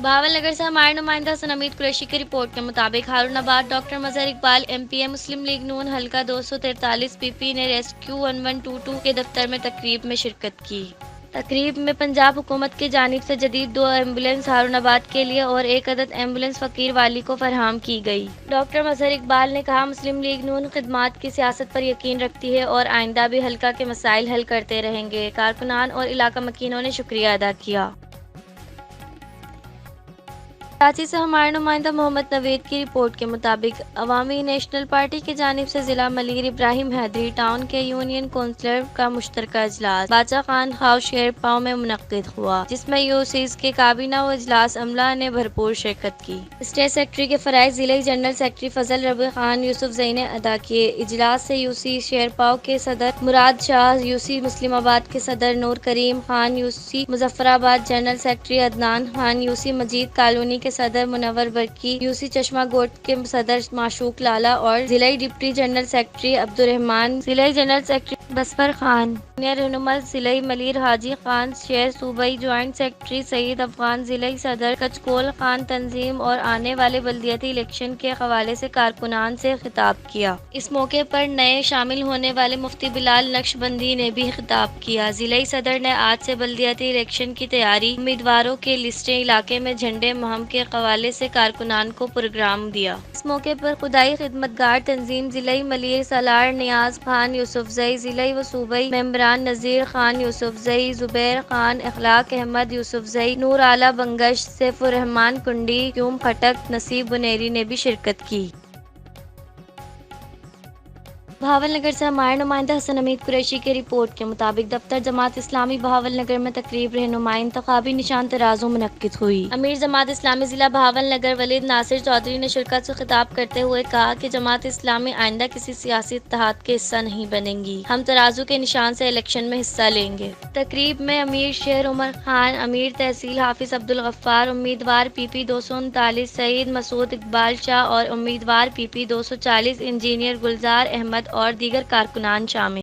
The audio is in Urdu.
بھاول نگر سے ہمارے نمائندہ حسن حمید قریشی کی رپورٹ کے مطابق ہارون آباد ڈاکٹر مظہر اقبال ایم پی اے مسلم لیگ نون حلقہ 243 پی پی نے ریسکیو 1122 کے دفتر میں تقریب میں شرکت کی۔ تقریب میں پنجاب حکومت کی جانب سے جدید 2 ایمبولینس ہارون آباد کے لیے اور 1 عدد ایمبولینس فقیر والی کو فراہم کی گئی۔ ڈاکٹر مظہر اقبال نے کہا، مسلم لیگ نون خدمات کی سیاست پر یقین رکھتی ہے اور آئندہ بھی حلقہ کے مسائل حل کرتے رہیں گے۔ کارکنان اور علاقہ مکینوں نے شکریہ ادا کیا۔ کراچی سے ہمارے نمائندہ محمد نوید کی رپورٹ کے مطابق عوامی نیشنل پارٹی کی جانب سے ضلع ملیر ابراہیم حیدری ٹاؤن کے یونین کونسلر کا مشترکہ اجلاس باچا خان ہاؤس شیر پاؤں میں منعقد ہوا، جس میں یو سیز کے کابینہ و اجلاس عملہ نے بھرپور شرکت کی۔ اسٹیٹ سیکرٹری کے فرائض ضلعی جنرل سیکرٹری فضل ربیع خان یوسف زئی نے ادا کیے۔ اجلاس سے یو سی شیر پاؤں کے صدر مراد شاہ، یو سی مسلم آباد کے صدر Noor Karim Khan, U C Muzaffarabad general secretary Adnan Khan, U C Majeed colony کے صدر منور برکی، یو سی چشمہ گوٹ کے صدر معشوق لالا اور ضلعی ڈپٹی جنرل سیکرٹری عبدالرحمان، ضلعی جنرل سیکرٹری بسفر خان، سینئر رہنما ضلعی ملیر حاجی خان شیر، صوبائی جوائنٹ سیکرٹری سعید افغان، ضلعی صدر کچکول خان تنظیم اور آنے والے بلدیاتی الیکشن کے حوالے سے کارکنان سے خطاب کیا۔ اس موقع پر نئے شامل ہونے والے مفتی بلال نقشبندی نے بھی خطاب کیا۔ ضلعی صدر نے آج سے بلدیاتی الیکشن کی تیاری، امیدواروں کی لسٹیں، علاقے میں جھنڈے مہم کے حوالے سے کارکنان کو پروگرام دیا۔ اس موقع پر خدائی خدمتگار تنظیم ضلعی ملیر سالار نیاز خان یوسف زئی، ضلعی و صوبائی ممبران نذیر خان یوسف زئی، زبیر خان، اخلاق احمد یوسف زئی، نور آلا بنگش، سیف الرحمان کنڈی، کیوم خٹک، نصیب بنیری نے بھی شرکت کی۔ بھاول نگر سے ہمارے نمائندہ حسن حمید قریشی کی رپورٹ کے مطابق دفتر جماعت اسلامی بھاول نگر میں تقریب رہنمائی انتخابی نشان ترازو منعقد ہوئی۔ امیر جماعت اسلامی ضلع بھاول نگر ولید ناصر چودھری نے شرکت سے خطاب کرتے ہوئے کہا کہ جماعت اسلامی آئندہ کسی سیاسی اتحاد کے حصہ نہیں بنے گی، ہم ترازو کے نشان سے الیکشن میں حصہ لیں گے۔ تقریب میں امیر شہر عمر خان، امیر تحصیل حافظ عبدالغفار، امیدوار پی پی 239 سعید مسعود اقبال شاہ اور امیدوار پی پی 240 انجینئر گلزار احمد اور دیگر کارکنان شامل